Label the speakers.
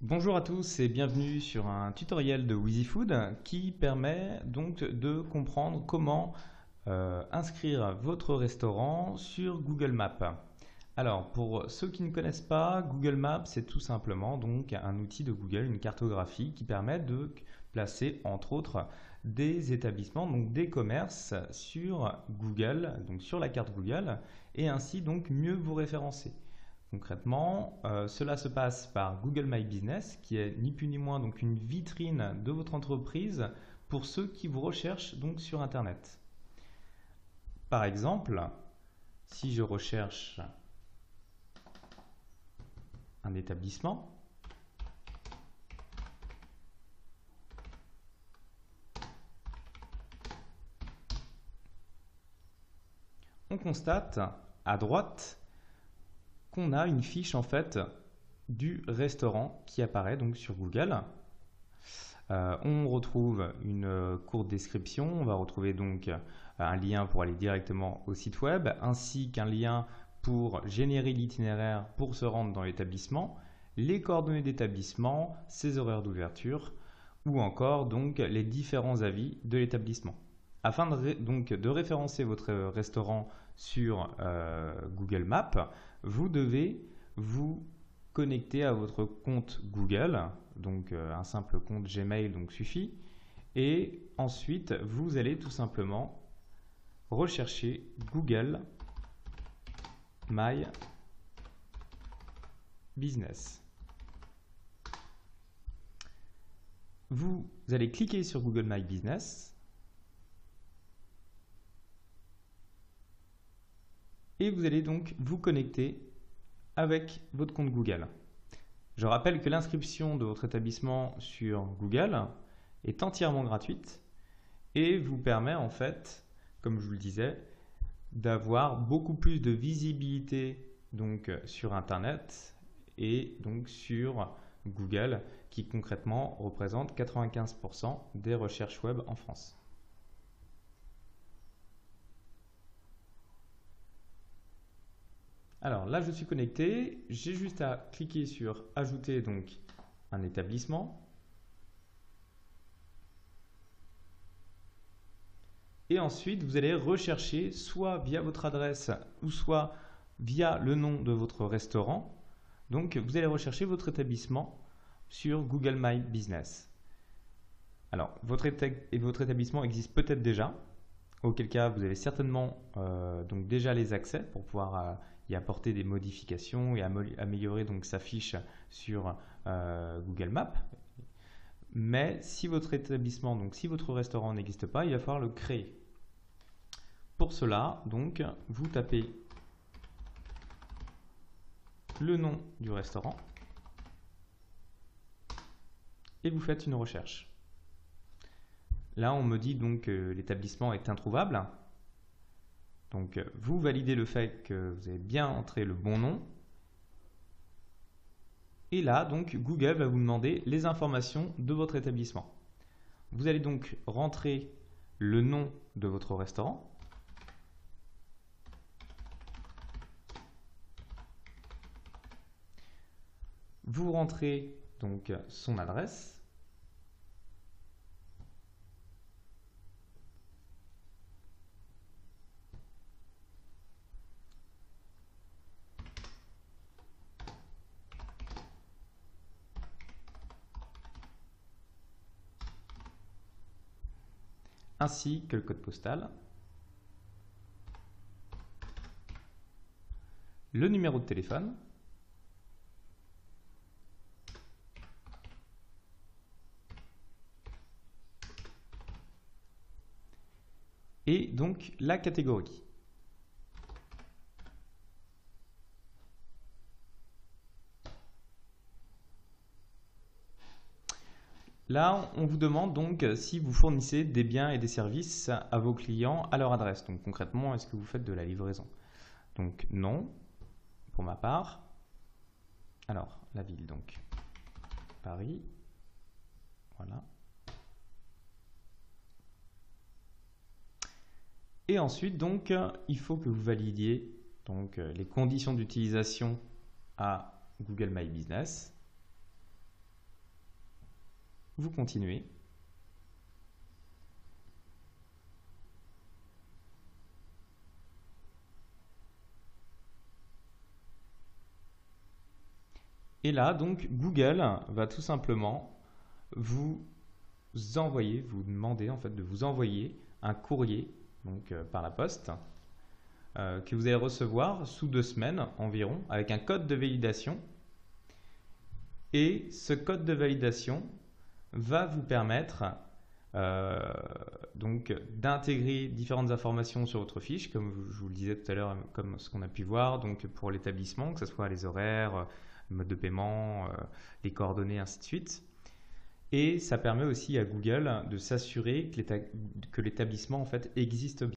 Speaker 1: Bonjour à tous et bienvenue sur un tutoriel de WheezyFood qui permet donc de comprendre comment inscrire votre restaurant sur Google Maps. Alors pour ceux qui ne connaissent pas, Google Maps c'est tout simplement donc un outil de Google, une cartographie qui permet de placer entre autres des établissements, donc des commerces sur Google, donc sur la carte Google et ainsi donc mieux vous référencer. Concrètement, cela se passe par Google My Business, qui est ni plus ni moins donc une vitrine de votre entreprise pour ceux qui vous recherchent donc sur Internet. Par exemple, si je recherche un établissement, on constate à droite qu'on a une fiche en fait du restaurant qui apparaît donc sur Google. On retrouve une courte description, on va retrouver donc un lien pour aller directement au site web, ainsi qu'un lien pour générer l'itinéraire pour se rendre dans l'établissement, les coordonnées d'établissement, ses horaires d'ouverture, ou encore donc les différents avis de l'établissement. Afin de référencer votre restaurant sur Google Maps, vous devez vous connecter à votre compte Google, donc un simple compte Gmail donc suffit, et ensuite vous allez tout simplement rechercher Google My Business. Vous allez cliquer sur Google My Business et vous allez donc vous connecter avec votre compte Google. Je rappelle que l'inscription de votre établissement sur Google est entièrement gratuite et vous permet en fait, comme je vous le disais, d'avoir beaucoup plus de visibilité donc sur Internet et donc sur Google qui concrètement représente 95% des recherches web en France. Alors là, je suis connecté, j'ai juste à cliquer sur ajouter donc un établissement. Et ensuite, vous allez rechercher soit via votre adresse ou soit via le nom de votre restaurant. Donc, vous allez rechercher votre établissement sur Google My Business. Alors, votre établissement existe peut-être déjà, auquel cas vous avez certainement donc déjà les accès pour pouvoir y apporter des modifications et améliorer donc sa fiche sur Google Maps. Mais si votre établissement, donc si votre restaurant n'existe pas, il va falloir le créer. Pour cela, donc, vous tapez le nom du restaurant et vous faites une recherche. Là, on me dit donc que l'établissement est introuvable. Donc, vous validez le fait que vous avez bien entré le bon nom. Et là, donc, Google va vous demander les informations de votre établissement. Vous allez donc rentrer le nom de votre restaurant. Vous rentrez donc son adresse. Ainsi que le code postal, le numéro de téléphone, et donc la catégorie. Là, on vous demande donc si vous fournissez des biens et des services à vos clients à leur adresse. Donc concrètement, est-ce que vous faites de la livraison? Donc non, pour ma part. Alors, la ville donc, Paris, voilà. Et ensuite, donc, il faut que vous validiez donc, les conditions d'utilisation à Google My Business. Vous continuez. Et là, donc, Google va tout simplement vous demander en fait de vous envoyer un courrier donc, par la poste que vous allez recevoir sous 2 semaines environ avec un code de validation. Et ce code de validation va vous permettre donc d'intégrer différentes informations sur votre fiche, comme je vous le disais tout à l'heure, comme ce qu'on a pu voir, donc pour l'établissement, que ce soit les horaires, le mode de paiement, les coordonnées, ainsi de suite. Et ça permet aussi à Google de s'assurer que l'établissement en fait existe bien.